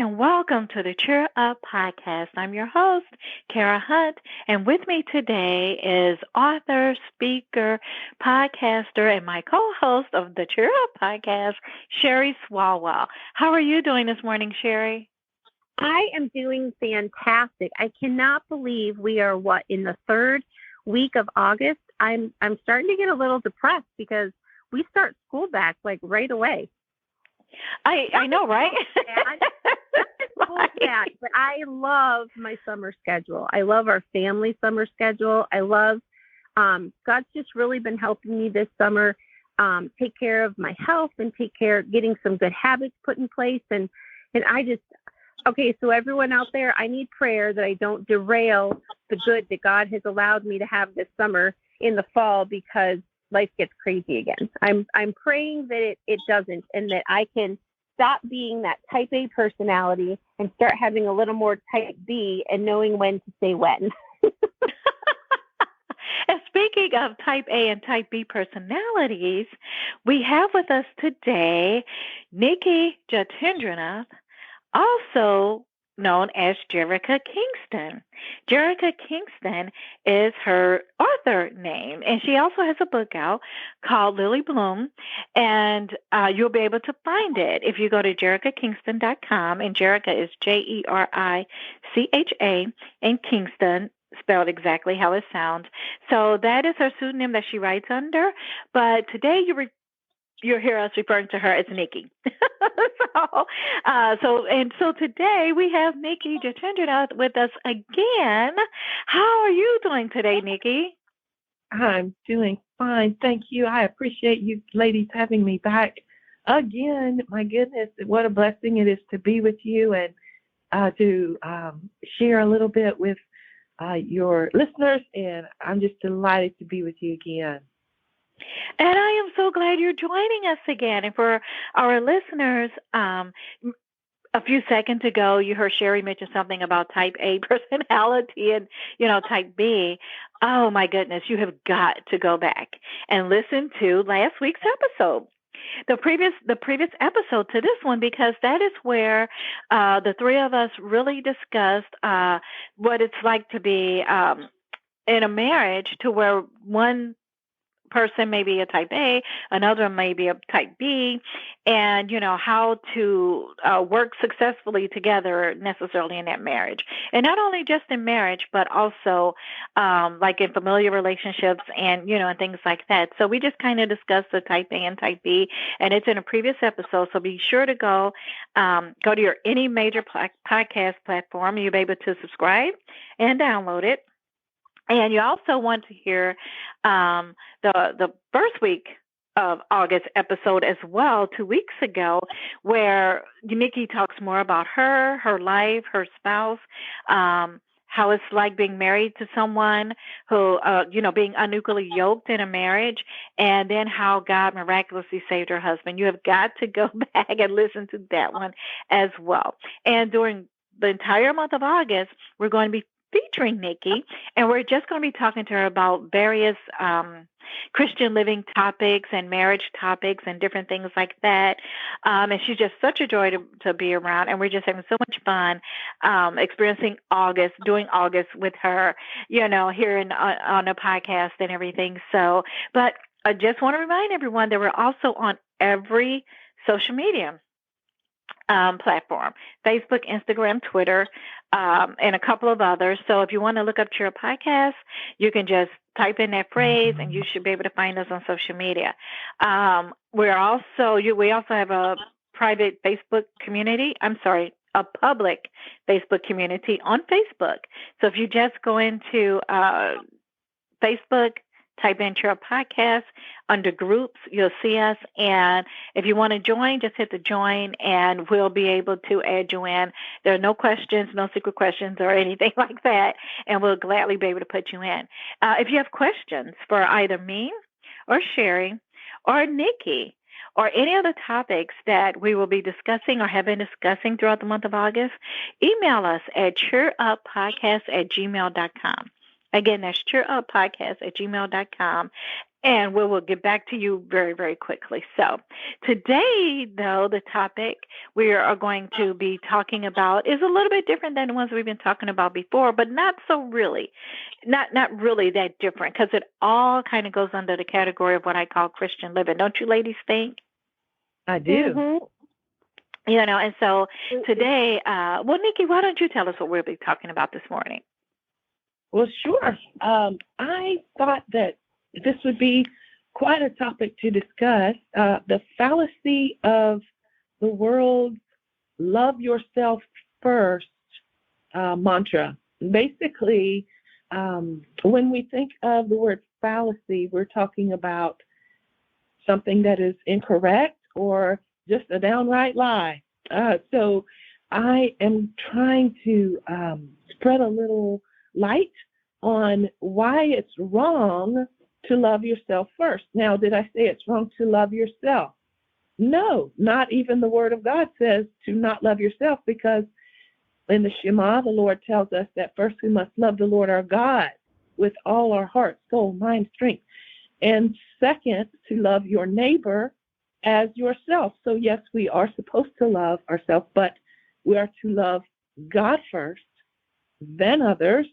and welcome to the Cheer Up Podcast. I'm your host, Kara Hunt, and with me today is author, speaker, podcaster, and my co-host of the Cheer Up Podcast, Sherry Swalwell. How are you doing this morning, Sherry? I am doing fantastic. I cannot believe we are, in the third week of August. I'm starting to get a little depressed because we start school back like right away. I know, right? Bad, but I love my summer schedule. I love our family summer schedule. I love God's just really been helping me this summer take care of my health and getting some good habits put in place. And I just, okay, so everyone out there, I need prayer that I don't derail the good that God has allowed me to have this summer in the fall because life gets crazy again. I'm praying that it doesn't, and that I can stop being that type A personality and start having a little more type B and knowing when to say when. And speaking of type A and type B personalities, we have with us today Nikki Jatindranath, also known as Jerica Kingston. Jerica Kingston is her author name, and she also has a book out called Lily Bloom, and you'll be able to find it if you go to jericakingston.com, and Jerica is Jericha, and Kingston spelled exactly how it sounds. So that is her pseudonym that she writes under, but today you'll hear us referring to her as Nikki. So today we have Nikki Jatindranath with us again. How are you doing today, Nikki? I'm doing fine. Thank you. I appreciate you ladies having me back again. My goodness, what a blessing it is to be with you and to share a little bit with your listeners. And I'm just delighted to be with you again. And I am so glad you're joining us again. And for our listeners, a few seconds ago, you heard Sherry mention something about type A personality and, type B. Oh, my goodness, you have got to go back and listen to last week's episode. The previous episode to this one, because that is where the three of us really discussed what it's like to be in a marriage to where one person may be a type A, another may be a type B, and how to work successfully together necessarily in that marriage. And not only just in marriage, but also like in familiar relationships and and things like that. So we just kind of discussed the type A and type B, and it's in a previous episode. So be sure to go to your any major podcast platform. You'll be able to subscribe and download it. And you also want to hear the first week of August episode as well, 2 weeks ago, where Nikki talks more about her life, her spouse, how it's like being married to someone who, being unequally yoked in a marriage, and then how God miraculously saved her husband. You have got to go back and listen to that one as well. And during the entire month of August, we're going to be featuring Nikki, and we're just going to be talking to her about various Christian living topics and marriage topics and different things like that. And she's just such a joy to be around, and we're just having so much fun doing August with her, here on the podcast and everything. So, but I just want to remind everyone that we're also on every social media platform: Facebook, Instagram, Twitter, and a couple of others. So if you want to look up Cheer Up Podcast, you can just type in that phrase, and you should be able to find us on social media. We also have a private Facebook community. A public Facebook community on Facebook. So if you just go into Facebook, type in Cheer Up Podcast under groups, you'll see us. And if you want to join, just hit the join, and we'll be able to add you in. There are no questions, no secret questions or anything like that, and we'll gladly be able to put you in. If you have questions for either me or Sherry or Nikki or any other topics that we will be discussing or have been discussing throughout the month of August, email us at cheeruppodcast@gmail.com. Again, that's cheeruppodcast@gmail.com. And we will get back to you very, very quickly. So today, though, the topic we are going to be talking about is a little bit different than the ones we've been talking about before, but not so really, not really that different, because it all kind of goes under the category of what I call Christian living. Don't you ladies think? I do. Mm-hmm. And so today, well, Nikki, why don't you tell us what we'll be talking about this morning? Well, sure. I thought that this would be quite a topic to discuss. The fallacy of the world's love yourself first mantra. Basically, when we think of the word fallacy, we're talking about something that is incorrect or just a downright lie. So I am trying to spread a little light on why it's wrong to love yourself first. Now, did I say it's wrong to love yourself? No, not even the Word of God says to not love yourself, because in the Shema, the Lord tells us that first we must love the Lord our God with all our heart, soul, mind, strength. And second, to love your neighbor as yourself. So yes, we are supposed to love ourselves, but we are to love God first, then others,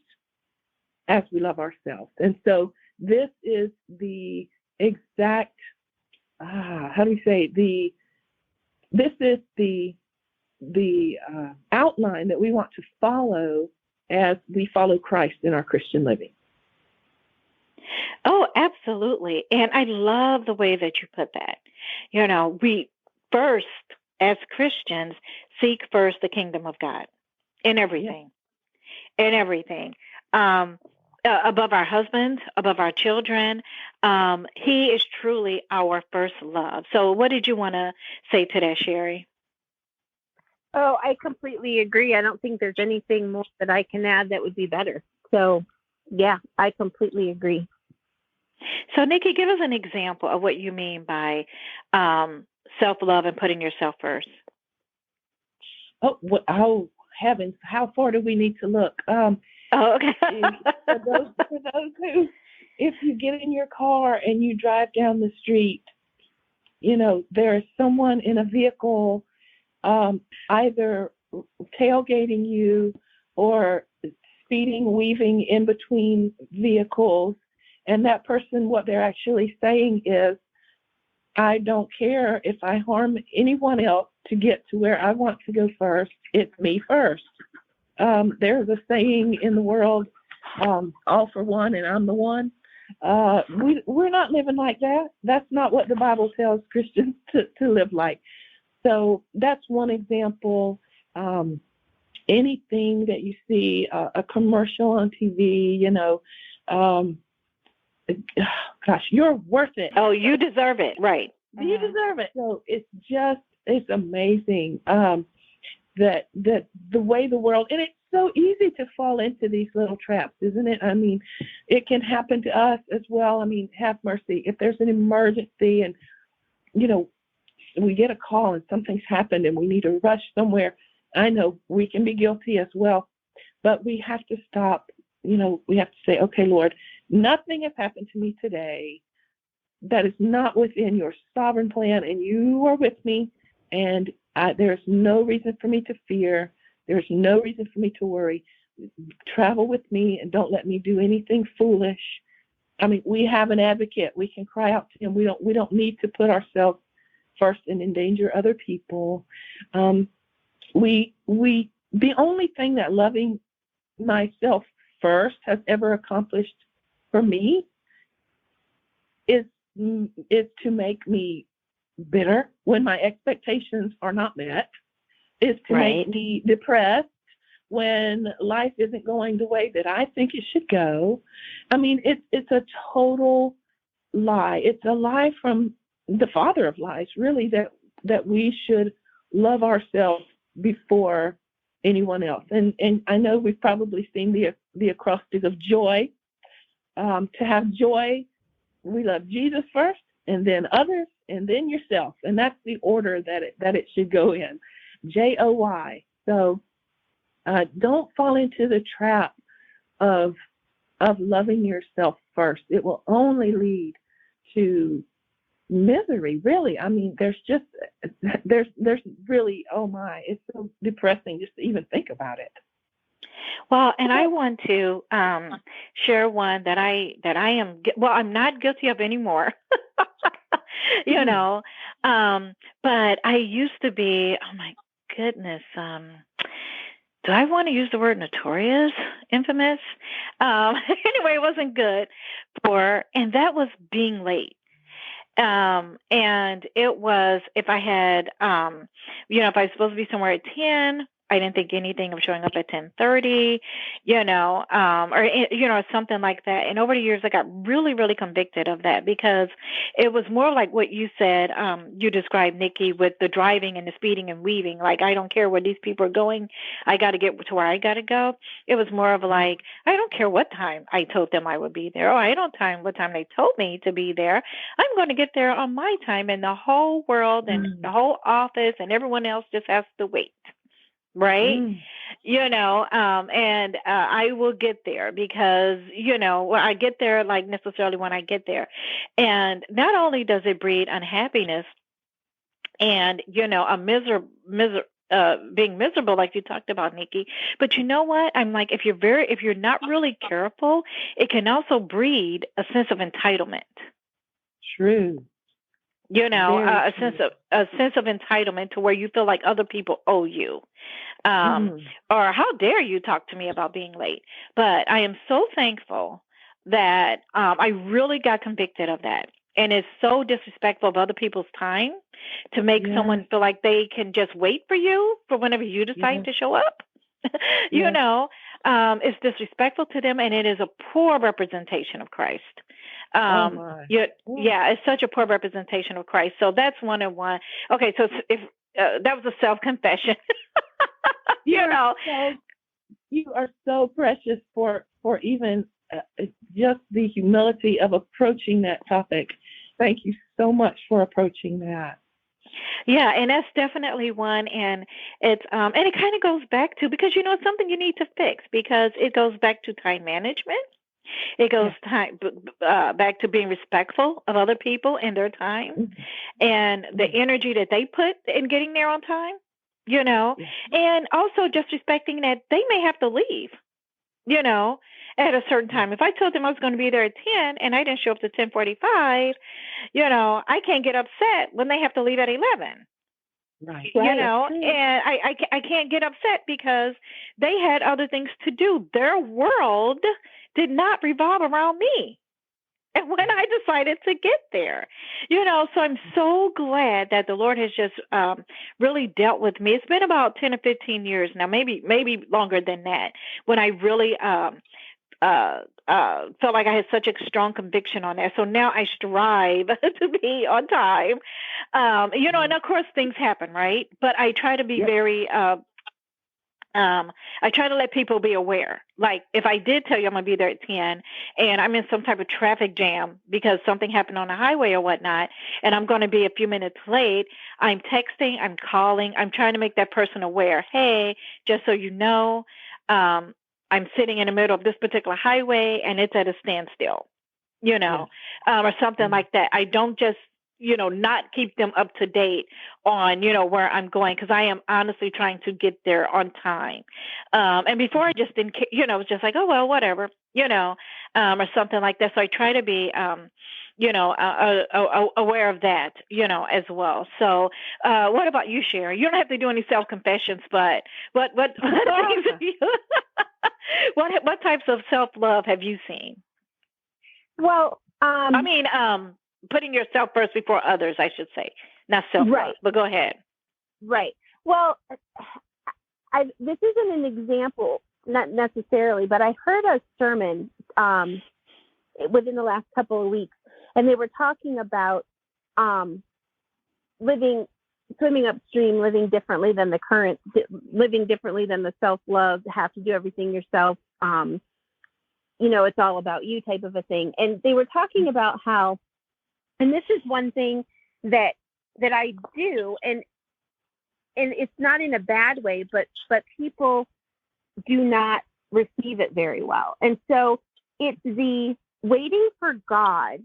as we love ourselves. And so this is the exact, this is the outline that we want to follow as we follow Christ in our Christian living. Oh, absolutely. And I love the way that you put that. We first, as Christians, seek first the kingdom of God in everything, above our husbands, above our children. He is truly our first love. So what did you want to say to that, Sherry? Oh, I completely agree. I don't think there's anything more that I can add that would be better. So, yeah, I completely agree. So, Nikki, give us an example of what you mean by self-love and putting yourself first. Oh, heavens, how far do we need to look? Okay. for those who, if you get in your car and you drive down the street, there is someone in a vehicle either tailgating you or speeding, weaving in between vehicles. And that person, what they're actually saying is, I don't care if I harm anyone else to get to where I want to go first. It's me first. There's a saying in the world, all for one and I'm the one. We're not living like that. That's not what the Bible tells Christians to live like. So that's one example. Anything that you see, a commercial on TV, gosh, you're worth it. Oh, you deserve it. Right. You deserve it. So it's amazing that the way the world, and it's so easy to fall into these little traps, isn't it? I mean, it can happen to us as well. I mean, have mercy. If there's an emergency and, we get a call and something's happened and we need to rush somewhere, I know we can be guilty as well, but we have to stop. We have to say, okay, Lord, nothing has happened to me today that is not within your sovereign plan, and you are with me, and there's no reason for me to fear. There's no reason for me to worry. Travel with me and don't let me do anything foolish. I mean, we have an advocate. We can cry out to him. We don't need to put ourselves first and endanger other people. The only thing that loving myself first has ever accomplished for me is to make me bitter when my expectations are not met, is to make me depressed when life isn't going the way that I think it should go. I mean, it's a total lie. It's a lie from the father of lies, really, that we should love ourselves before anyone else. And I know we've probably seen the acrostic of joy. To have joy, we love Jesus first, and then others, and then yourself. And that's the order that it should go in. JOY. So don't fall into the trap of loving yourself first. It will only lead to misery, really. I mean, there's really, oh my, it's so depressing just to even think about it. Well, and I want to share one that I'm not guilty of anymore. you know, but I used to be. Oh my goodness. Do I want to use the word notorious, infamous? Anyway, it wasn't good and that was being late. And it was if I had, if I was supposed to be somewhere at 10, I didn't think anything of showing up at 10:30, or something like that. And over the years, I got really, really convicted of that because it was more like what you said. You described, Nikki, with the driving and the speeding and weaving. Like, I don't care where these people are going. I got to get to where I got to go. It was more of like, I don't care what time I told them I would be there, or I don't time what time they told me to be there. I'm going to get there on my time, and the whole world and the whole office and everyone else just has to wait. Right. And I will get there because, I get there like necessarily when I get there. And not only does it breed unhappiness and, being miserable, like you talked about, Nikki, but you know what? I'm like, if you're not really careful, it can also breed a sense of entitlement. True. A sense of entitlement to where you feel like other people owe you. Or how dare you talk to me about being late? But I am so thankful that I really got convicted of that. And it's so disrespectful of other people's time to make someone feel like they can just wait for you for whenever you decide to show up. It's disrespectful to them, and it is a poor representation of Christ. It's such a poor representation of Christ. So that's one. Okay, so if that was a self-confession. You are so precious for even just the humility of approaching that topic. Thank you so much for approaching that. Yeah, and that's definitely one, and it's and it kind of goes back to, because it's something you need to fix, because it goes back to time management. It goes back to being respectful of other people and their time, and the energy that they put in getting there on time. And also just respecting that they may have to leave. At a certain time. If I told them I was going to be there at 10 and I didn't show up to 10:45, I can't get upset when they have to leave at 11. Right. And I can't get upset because they had other things to do. Their world did not revolve around me. And when I decided to get there, so I'm so glad that the Lord has just really dealt with me. It's been about 10 or 15 years now, maybe longer than that, when I really felt like I had such a strong conviction on that. So now I strive to be on time. And of course things happen, right? But I try to be very I try to let people be aware. Like, if I did tell you I'm going to be there at 10 and I'm in some type of traffic jam because something happened on the highway or whatnot, and I'm going to be a few minutes late, I'm texting, I'm calling, I'm trying to make that person aware. Hey, just so you know, I'm sitting in the middle of this particular highway and it's at a standstill, or something like that. I don't just not keep them up to date on, where I'm going, because I am honestly trying to get there on time. And before I just didn't, it was just like, oh, well, whatever, or something like that. So I try to be, aware of that, as well. So what about you, Sherry? You don't have to do any self-confessions, but what things have you, what types of self-love have you seen? Well, putting yourself first before others, I should say, not self-love, right. But go ahead. Right. Well, this isn't an example, not necessarily, but I heard a sermon within the last couple of weeks, and they were talking about swimming upstream, living differently than the current, living differently than the self-love, have to do everything yourself, it's all about you type of a thing. And they were talking about how, and this is one thing that I do, and it's not in a bad way, but people do not receive it very well. And so it's the waiting for God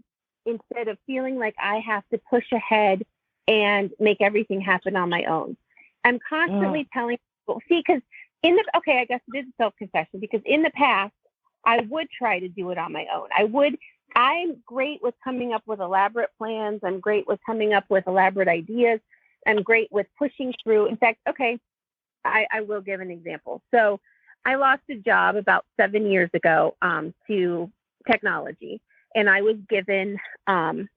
instead of feeling like I have to push ahead and make everything happen on my own. I'm constantly telling people, see, because I guess it is a self-confession, because in the past, I would try to do it on my own. I'm great with coming up with elaborate plans. I'm great with coming up with elaborate ideas. I'm great with pushing through. In fact, I will give an example. So I lost a job about 7 years ago to technology, and I was given, I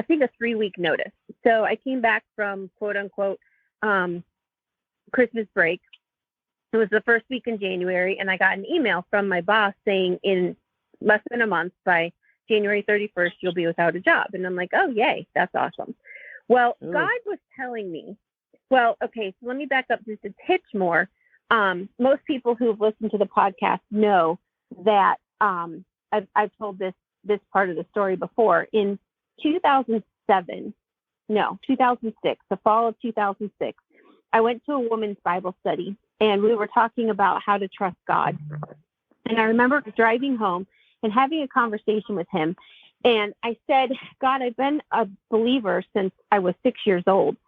think, a 3-week notice. So I came back from quote unquote Christmas break. It was the first week in January, and I got an email from my boss saying in less than a month, by January 31st, you'll be without a job. And I'm like, oh, yay, that's awesome. Well, God was telling me, so let me back up just a titch more. Most people who've listened to the podcast know that I've told this part of the story before. In 2006, the fall of 2006, I went to a women's Bible study, and we were talking about how to trust God. And I remember driving home and having a conversation with him. And I said, God, I've been a believer since I was 6 years old,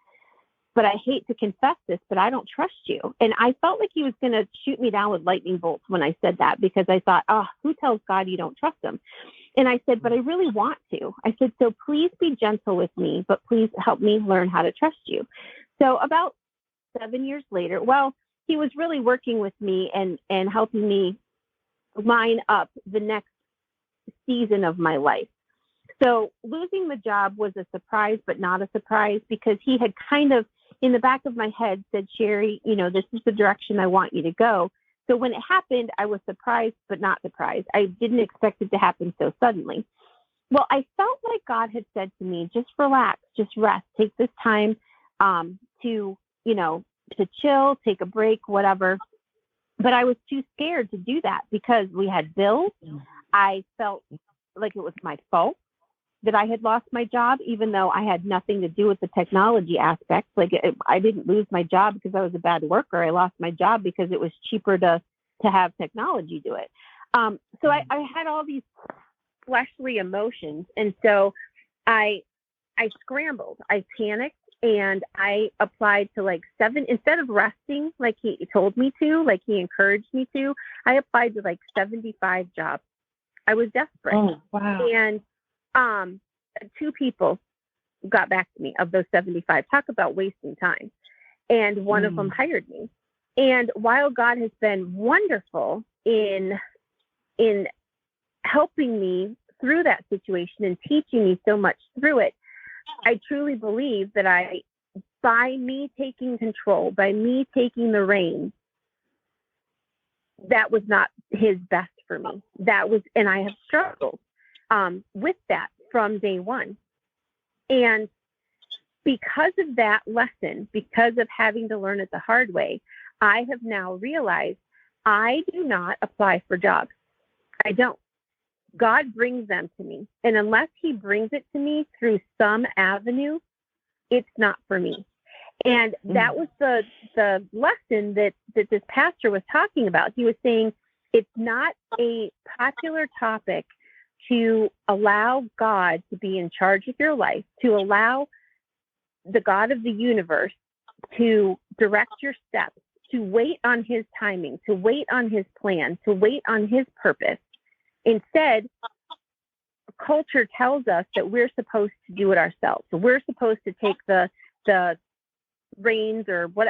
but I hate to confess this, but I don't trust you. And I felt like he was going to shoot me down with lightning bolts when I said that, because I thought, who tells God you don't trust him? And I said, but I really want to. I said, so please be gentle with me, but please help me learn how to trust you. So about 7 years later, he was really working with me and helping me line up the next season of my life. So losing the job was a surprise, but not a surprise, because he had kind of in the back of my head said, Sherry, this is the direction I want you to go. So when it happened, I was surprised, but not surprised. I didn't expect it to happen so suddenly. Well, I felt like God had said to me, just relax, just rest, take this time to chill, take a break, whatever. But I was too scared to do that because we had bills. I felt like it was my fault that I had lost my job, even though I had nothing to do with the technology aspect. I didn't lose my job because I was a bad worker. I lost my job because it was cheaper to have technology do it. So I had all these fleshly emotions. And so I scrambled, I panicked, and I applied to 7, instead of resting like he told me to, like he encouraged me to, I applied to 75 jobs. I was desperate. Oh, wow. And 2 people got back to me of those 75. Talk about wasting time. And one of them hired me. And while God has been wonderful in helping me through that situation and teaching me so much through it, I truly believe that by me taking control, by me taking the reins, that was not his best for me. And I have struggled with that from day one. And because of that lesson, because of having to learn it the hard way, I have now realized I do not apply for jobs. I don't. God brings them to me. And unless he brings it to me through some avenue, it's not for me. And that was the lesson that this pastor was talking about. He was saying it's not a popular topic to allow God to be in charge of your life, to allow the God of the universe to direct your steps, to wait on his timing, to wait on his plan, to wait on his purpose. Instead, culture tells us that we're supposed to do it ourselves. So we're supposed to take the reins, or what,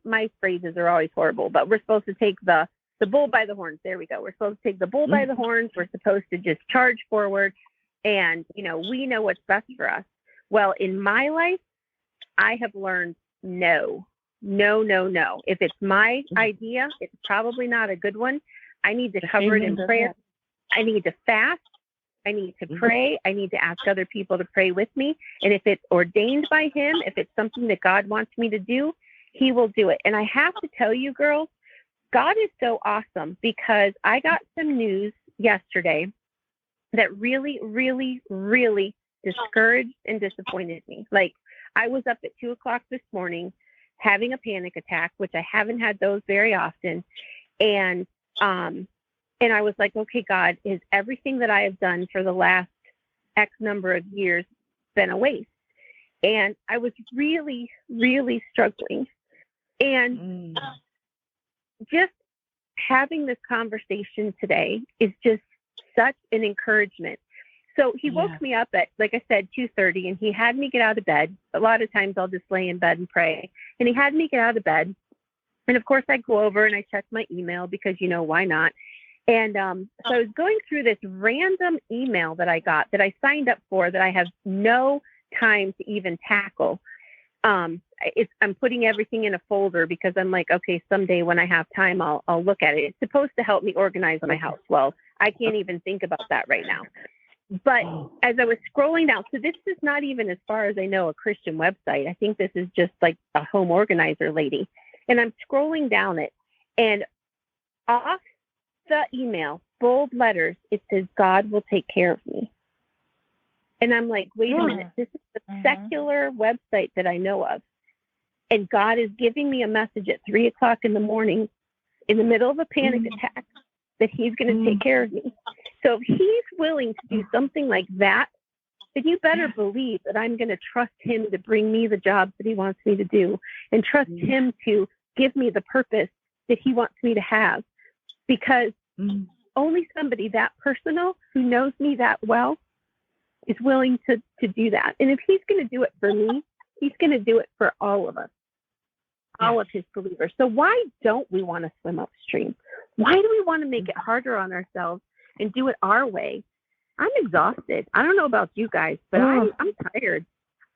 my phrases are always horrible, but we're supposed to take the bull by the horns. There we go. We're supposed to take the bull by the horns. We're supposed to just charge forward, and we know what's best for us. Well, in my life, I have learned no. If it's my idea, it's probably not a good one. I need to cover it in prayer. I need to fast. I need to pray. I need to ask other people to pray with me. And if it's ordained by him, if it's something that God wants me to do, he will do it. And I have to tell you, girls, God is so awesome, because I got some news yesterday that really, really, really discouraged and disappointed me. I was up at 2:00 this morning having a panic attack, which I haven't had those very often. And I was like, okay, God, is everything that I have done for the last X number of years been a waste. And I was really, really struggling. And just having this conversation today is just such an encouragement. So he woke me up at, like I said, 2:30, and he had me get out of bed. A lot of times I'll just lay in bed and pray. And he had me get out of bed. And of course I go over and I check my email because, why not? And so I was going through this random email that I got that I signed up for that I have no time to even tackle. I'm putting everything in a folder because I'm like, okay, someday when I have time, I'll look at it. It's supposed to help me organize my house. Well, I can't even think about that right now. But as I was scrolling down, so this is not even, as far as I know, a Christian website. I think this is just like a home organizer lady. And I'm scrolling down it, and off the email, bold letters, it says, God will take care of me. And I'm like, wait a minute, this is a secular website that I know of. And God is giving me a message at 3:00 in the morning in the middle of a panic attack that he's going to take care of me. So if he's willing to do something like that, then you better believe that I'm going to trust him to bring me the jobs that he wants me to do, and trust him to give me the purpose that he wants me to have. Because only somebody that personal who knows me that well is willing to do that. And if he's going to do it for me, he's going to do it for all of us, all of his believers. So why don't we want to swim upstream? Why do we want to make it harder on ourselves and do it our way? I'm exhausted. I don't know about you guys, but I'm tired.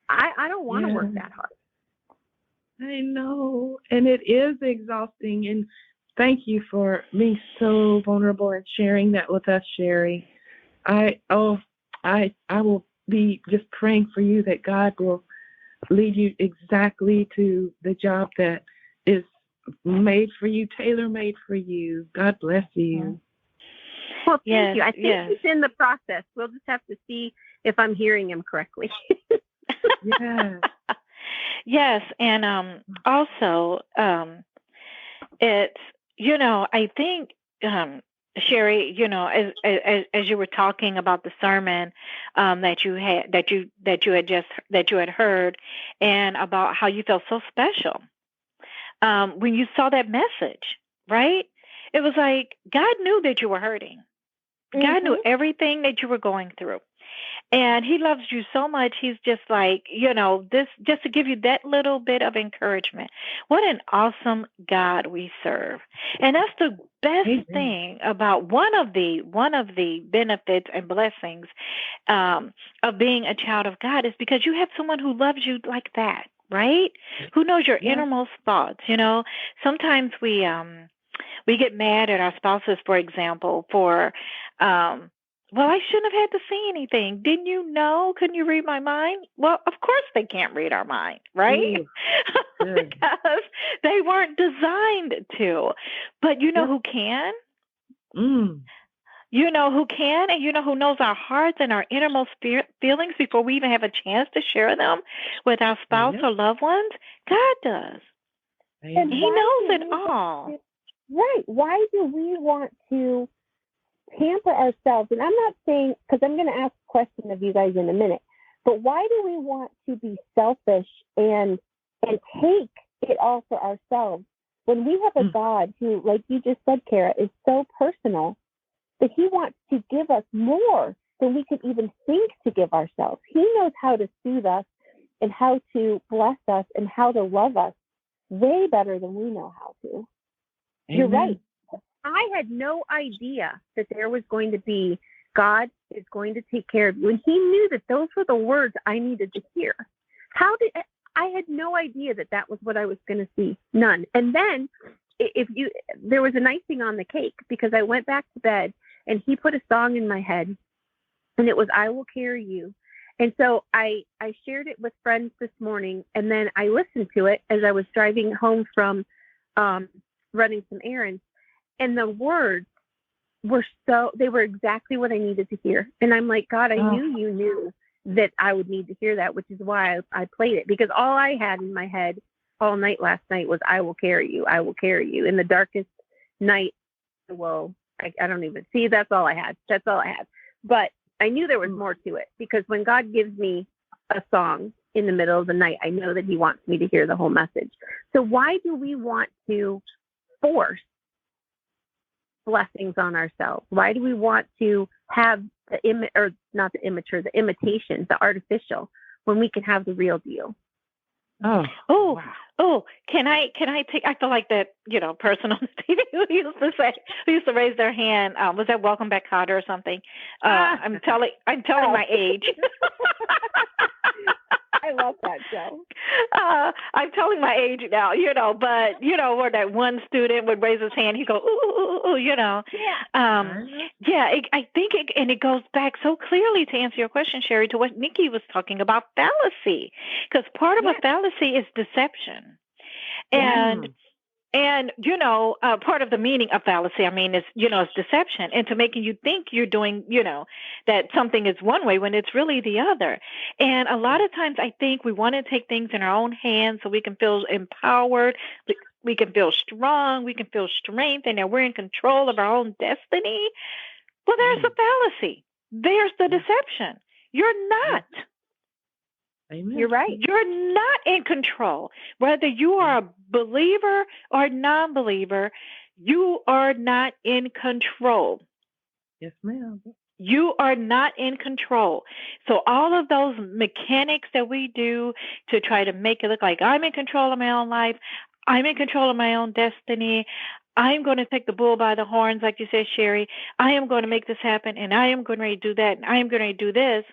I don't want to work that hard. I know. And it is exhausting. And thank you for being so vulnerable and sharing that with us, Sherry. I will be just praying for you that God will lead you exactly to the job that is made for you, tailor-made for you. God bless you. Well, thank you. I think he's in the process. We'll just have to see if I'm hearing him correctly. Yes, and also it's, I think, Sherry, as you were talking about the sermon that you had heard, and about how you felt so special when you saw that message, right? It was like God knew that you were hurting. God knew everything that you were going through. And he loves you so much. He's just like, this, just to give you that little bit of encouragement. What an awesome God we serve. And that's the best thing about one of the benefits and blessings of being a child of God, is because you have someone who loves you like that, right? Who knows your innermost thoughts. Sometimes we get mad at our spouses, for example, for well, I shouldn't have had to say anything. Didn't you know? Couldn't you read my mind? Well, of course they can't read our mind, right? Because they weren't designed to. But you know who can? You know who can, and you know who knows our hearts and our innermost feelings before we even have a chance to share them with our spouse or loved ones? God does. And he knows it all. Right. Why do we want to pamper ourselves? And I'm not saying, because I'm going to ask a question of you guys in a minute, but why do we want to be selfish and take it all for ourselves when we have a God who, like you just said, Kara, is so personal that he wants to give us more than we could even think to give ourselves? He knows how to soothe us and how to bless us and how to love us way better than we know how to. Amen. You're right. I had no idea that there was going to be, God is going to take care of you. And he knew that those were the words I needed to hear. I had no idea that was what I was going to see. None. And then there was an icing on the cake, because I went back to bed and he put a song in my head, and it was, I Will Carry You. And so I shared it with friends this morning, and then I listened to it as I was driving home from running some errands. And the words they were exactly what I needed to hear. And I'm like, God, I knew you knew that I would need to hear that, which is why I played it, because all I had in my head all night last night was, I will carry you. I will carry you in the darkest night. Well, I don't even see. That's all I had. But I knew there was more to it, because when God gives me a song in the middle of the night, I know that he wants me to hear the whole message. So why do we want to force blessings on ourselves? Why do we want to have the imitation, the artificial, when we can have the real deal? Oh, wow. Oh, can I take, I feel like that, person on the TV who used to raise their hand, was that Welcome Back Kotter or something? I'm telling my age. I love that show. I'm telling my age now, but, where that one student would raise his hand, he'd go, ooh, Yeah. I think it goes back so clearly, to answer your question, Sherry, to what Nikki was talking about, fallacy. Because part of a fallacy is deception. And part of the meaning of fallacy, is deception, and to making you think you're doing, that something is one way when it's really the other. And a lot of times I think we want to take things in our own hands so we can feel empowered, we can feel strong, we can feel strength, and that we're in control of our own destiny. Well, there's the fallacy. There's the deception. You're not. Amen. You're right. You're not in control. Whether you are a believer or non-believer, you are not in control. Yes, ma'am. You are not in control. So all of those mechanics that we do to try to make it look like I'm in control of my own life, I'm in control of my own destiny, I'm going to take the bull by the horns, like you said, Sherry. I am going to make this happen, and I am going to do that, and I am going to do this.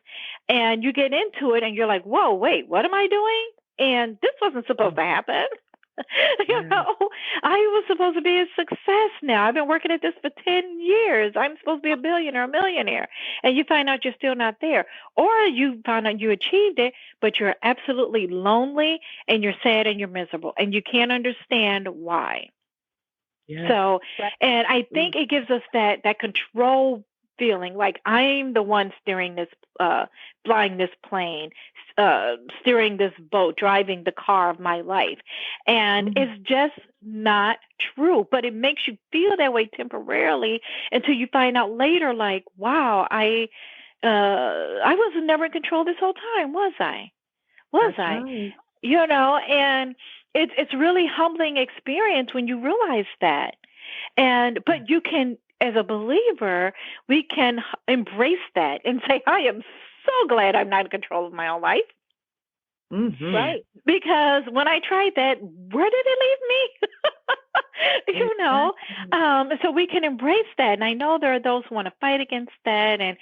And you get into it, and you're like, whoa, wait, what am I doing? And this wasn't supposed to happen. I was supposed to be a success now. I've been working at this for 10 years. I'm supposed to be a billionaire, a millionaire. And you find out you're still not there. Or you find out you achieved it, but you're absolutely lonely, and you're sad, and you're miserable, and you can't understand why. Yeah. So, and I think it gives us that control feeling, like I'm the one steering this, flying this plane, steering this boat, driving the car of my life. And it's just not true, but it makes you feel that way temporarily until you find out later, like, wow, I was never in control this whole time, was I? That's right. And it's really humbling experience when you realize that. But you can, as a believer, we can embrace that and say, I am so glad I'm not in control of my own life. Mm-hmm. Right. Because when I tried that, where did it leave me? So we can embrace that. And I know there are those who want to fight against that. And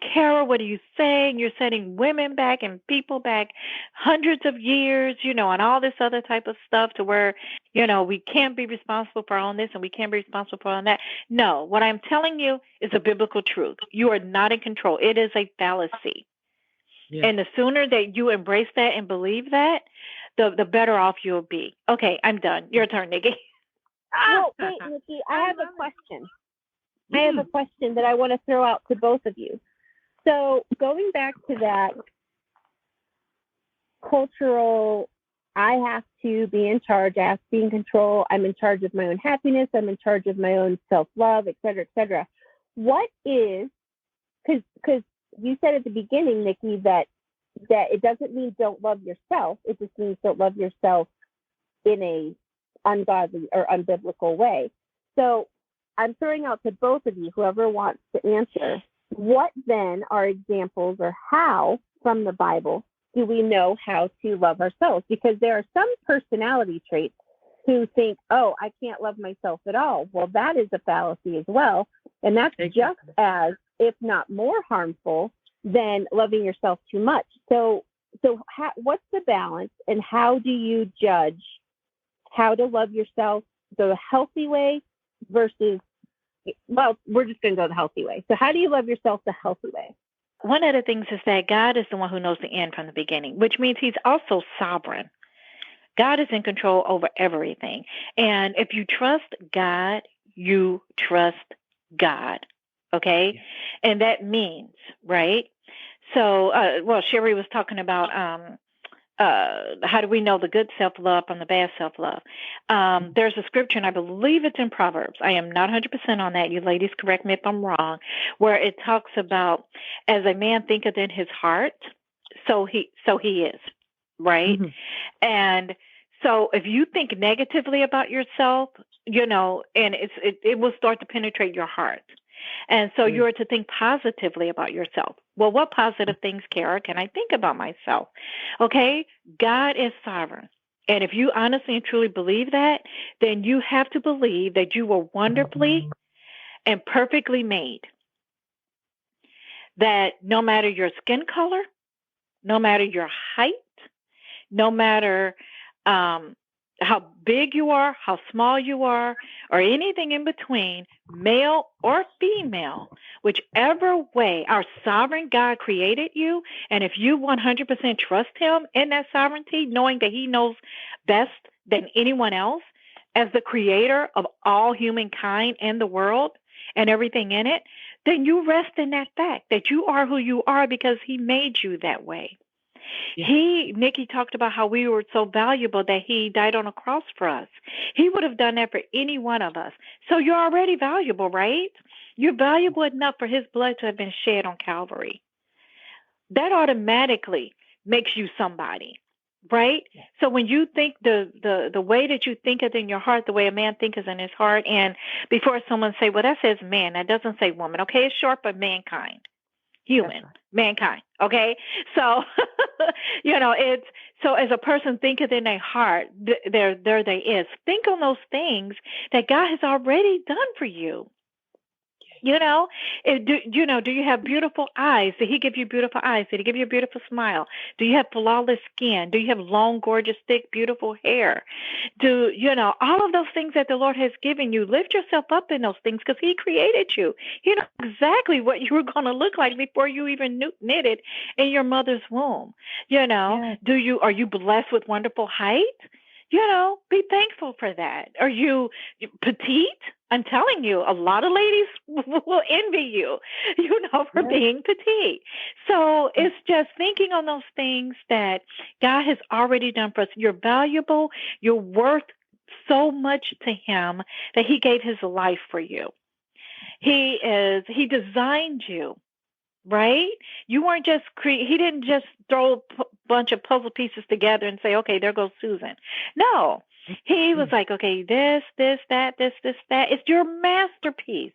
Carol, what are you saying? You're setting women back and people back hundreds of years, and all this other type of stuff to where, we can't be responsible for all this and we can't be responsible for all that. No, what I'm telling you is a biblical truth. You are not in control. It is a fallacy. Yeah. And the sooner that you embrace that and believe that, the better off you'll be. Okay, I'm done. Your turn, Nikki. Well, wait, Nikki, I have a question. I have a question that I want to throw out to both of you. So going back to that cultural, I have to be in charge, I have to be in control, I'm in charge of my own happiness, I'm in charge of my own self-love, et cetera, et cetera. What is, because you said at the beginning, Nikki, that it doesn't mean don't love yourself. It just means don't love yourself in a ungodly or unbiblical way. So I'm throwing out to both of you, whoever wants to answer, what then are examples, or how from the Bible do we know how to love ourselves? Because there are some personality traits who think, oh, I can't love myself at all. Well, that is a fallacy as well. And that's just as, if not more harmful than loving yourself too much. So what's the balance, and how do you judge how to love yourself the healthy way versus, well, we're just going to go the healthy way. So how do you love yourself the healthy way? One of the things is that God is the one who knows the end from the beginning, which means he's also sovereign. God is in control over everything. And if you trust God, you trust God. Okay? Yeah. And that means, right? So, Sherry was talking about how do we know the good self-love from the bad self-love? There's a scripture, and I believe it's in Proverbs. I am not 100% on that. You ladies correct me if I'm wrong, where it talks about, as a man thinketh in his heart, so he is, right? Mm-hmm. And so if you think negatively about yourself, and it will start to penetrate your heart. And so you are to think positively about yourself. Well, what positive things, Kara, can I think about myself? Okay, God is sovereign. And if you honestly and truly believe that, then you have to believe that you were wonderfully and perfectly made. That no matter your skin color, no matter your height, no matter how big you are, how small you are, or anything in between, male or female, whichever way our sovereign God created you, and if you 100% trust him in that sovereignty, knowing that he knows best than anyone else as the creator of all humankind and the world and everything in it, then you rest in that fact that you are who you are because he made you that way. Yeah. Nikki talked about how we were so valuable that he died on a cross for us. He would have done that for any one of us. So you're already valuable, right? You're valuable enough for his blood to have been shed on Calvary. That automatically makes you somebody, right? So when you think the way that you think it in your heart, the way a man thinketh in his heart, and before someone say, well, that says man, that doesn't say woman. Okay, it's short, but mankind. Human, right. Mankind. Okay. So, it's, so as a person thinketh in their heart, there they is. Think on those things that God has already done for you. Do you have beautiful eyes? Did he give you beautiful eyes? Did he give you a beautiful smile? Do you have flawless skin? Do you have long, gorgeous, thick, beautiful hair? All of those things that the Lord has given you, lift yourself up in those things because he created you. He knows exactly what you were going to look like before you even knitted in your mother's womb. Yes. Are you blessed with wonderful height? Be thankful for that. Are you petite? I'm telling you, a lot of ladies will envy you, for being petite. So it's just thinking on those things that God has already done for us. You're valuable. You're worth so much to him that he gave his life for you. He designed you. Right? You weren't just he didn't just throw a bunch of puzzle pieces together and say, okay, there goes Susan. No, he was like, okay, this, that. It's your masterpiece.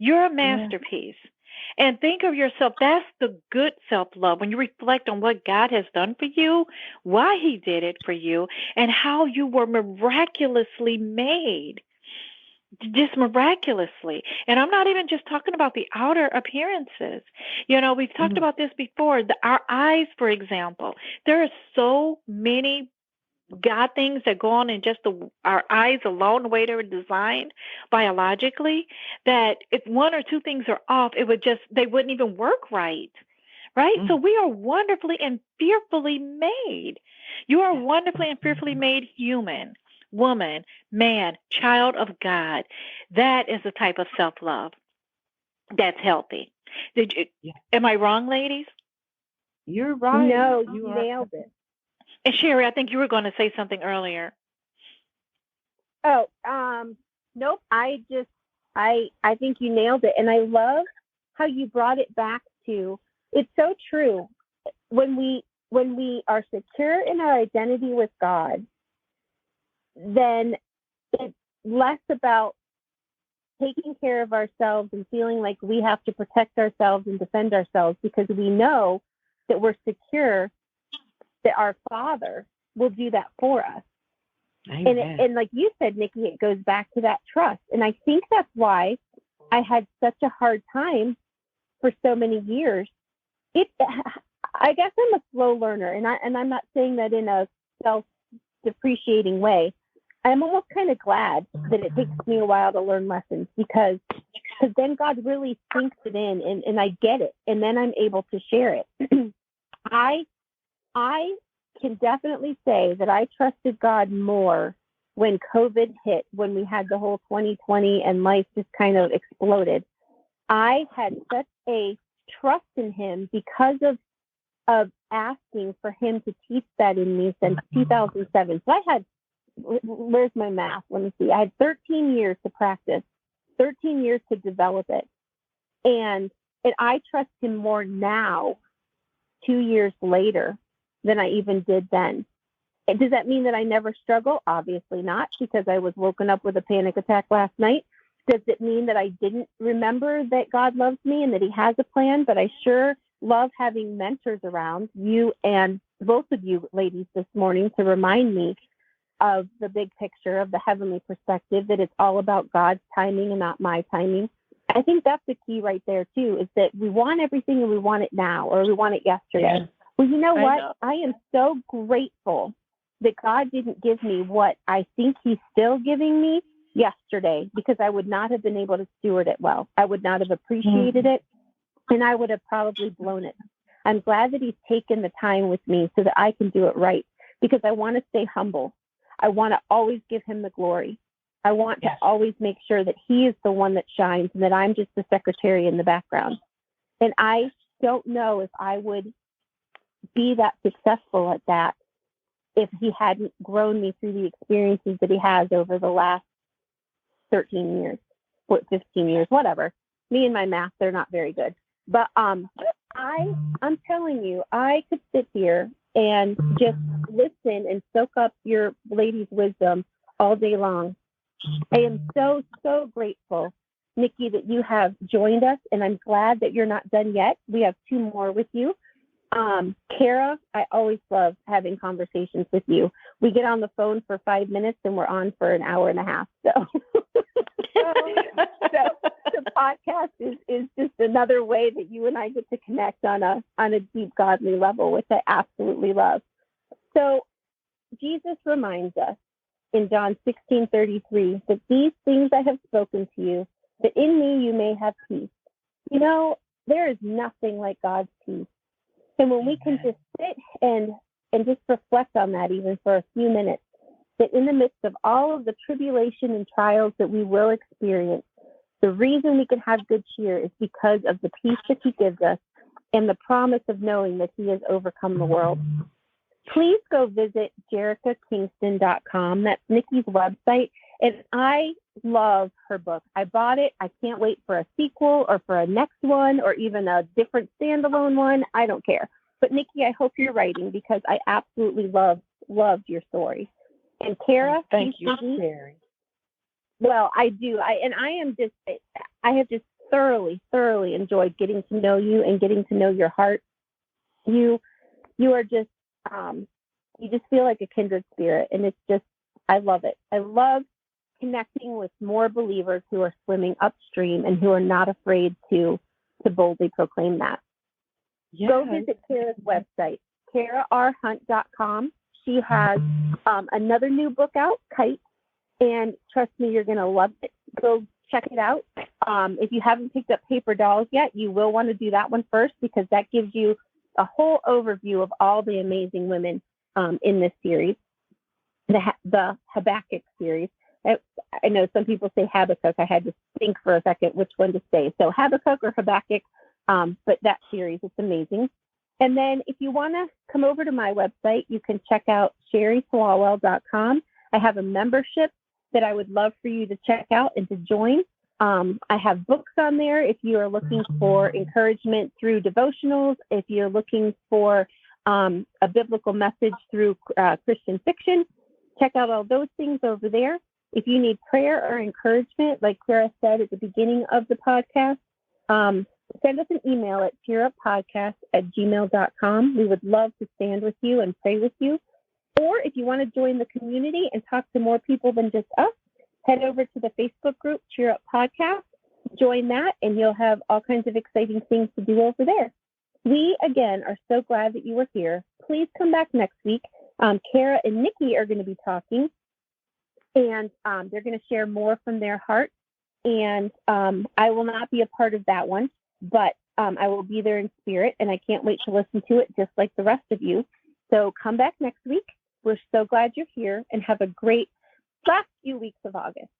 You're a masterpiece. Yeah. And think of yourself, that's the good self-love. When you reflect on what God has done for you, why he did it for you, and how you were miraculously made. Just miraculously. And I'm not even just talking about the outer appearances. We've talked about this before. Our eyes, for example, there are so many God things that go on in just our eyes alone, the way they were designed biologically, that if one or two things are off, they wouldn't even work right. Right? So we are wonderfully and fearfully made. You are wonderfully and fearfully made human. Woman, man, child of God. That is the type of self-love that's healthy. Am I wrong, ladies? You're right. No, you nailed it. And Sherry, I think you were going to say something earlier. Oh, nope. I think you nailed it. And I love how you brought it back to, it's so true. When we are secure in our identity with God, then it's less about taking care of ourselves and feeling like we have to protect ourselves and defend ourselves, because we know that we're secure that our Father will do that for us. Amen. And like you said, Nikki, it goes back to that trust. And I think that's why I had such a hard time for so many years. I guess I'm a slow learner, and I'm not saying that in a self-depreciating way. I'm almost kind of glad that it takes me a while to learn lessons, because then God really sinks it in, and I get it, and then I'm able to share it. I can definitely say that I trusted God more when COVID hit, when we had the whole 2020 and life just kind of exploded. I had such a trust in him because of of asking for him to teach that in me since 2007. So I had, where's my math? Let me see. I had 13 years to practice, 13 years to develop it. And I trust him more now, 2 years later, than I even did then. Does that mean that I never struggle? Obviously not, because I was woken up with a panic attack last night. Does it mean that I didn't remember that God loves me and that he has a plan? But I sure love having mentors around, you and both of you ladies this morning, to remind me of the big picture, of the heavenly perspective, that it's all about God's timing and not my timing. I think that's the key right there too, is that we want everything and we want it now, or we want it yesterday. Yeah. Well, you know what? I am so grateful that God didn't give me what I think he's still giving me yesterday, because I would not have been able to steward it well. I would not have appreciated it, and I would have probably blown it. I'm glad that he's taken the time with me so that I can do it right, because I want to stay humble. I want to always give him the glory. I want to always make sure that he is the one that shines and that I'm just the secretary in the background. And I don't know if I would be that successful at that if he hadn't grown me through the experiences that he has over the last 13 years, 15 years, whatever. Me and my math, they're not very good. But I'm telling you, I could sit here and just listen and soak up your ladies' wisdom all day long. I am so, so grateful, Nikki, that you have joined us, and I'm glad that you're not done yet. We have 2 more with you. Kara, I always love having conversations with you. We get on the phone for 5 minutes and we're on for an hour and a half. So, the podcast is just another way that you and I get to connect on a deep godly level, which I absolutely love. So Jesus reminds us in John 16:33 that these things I have spoken to you, that in me you may have peace. You know, there is nothing like God's peace. And when we can just sit and just reflect on that even for a few minutes, that in the midst of all of the tribulation and trials that we will experience, the reason we can have good cheer is because of the peace that he gives us and the promise of knowing that he has overcome the world. Please go visit jericakingston.com. That's Nikki's website. And I love her book. I bought it. I can't wait for a sequel or for a next one or even a different standalone one. I don't care. But Nikki, I hope you're writing, because I absolutely loved your story. And Kara, thank you, Sherry. Well, I do. I have just thoroughly enjoyed getting to know you and getting to know your heart. You are just, you just feel like a kindred spirit, and it's just, I love it. I love connecting with more believers who are swimming upstream and who are not afraid to boldly proclaim that. Yes. Go visit Kara's website, KaraRHunt.com. She has another new book out, Kite, and trust me, you're going to love it. Go check it out. If you haven't picked up Paper Dolls yet, you will want to do that one first, because that gives you a whole overview of all the amazing women in this series, the Habakkuk series. I know some people say Habakkuk. I had to think for a second which one to say. So Habakkuk or Habakkuk, but that series, it's amazing. And then if you want to come over to my website, you can check out sherryswalwell.com. I have a membership that I would love for you to check out and to join. I have books on there if you are looking for encouragement through devotionals, if you're looking for a biblical message through Christian fiction. Check out all those things over there. If you need prayer or encouragement, like Clara said at the beginning of the podcast, send us an email at cheeruppodcast@gmail.com. We would love to stand with you and pray with you. Or if you want to join the community and talk to more people than just us, head over to the Facebook group, Cheer Up Podcast. Join that, and you'll have all kinds of exciting things to do over there. We, again, are so glad that you were here. Please come back next week. Kara and Nikki are going to be talking, and they're going to share more from their heart. And I will not be a part of that one, but I will be there in spirit, and I can't wait to listen to it just like the rest of you. So come back next week. We're so glad you're here, and have a great last few weeks of August.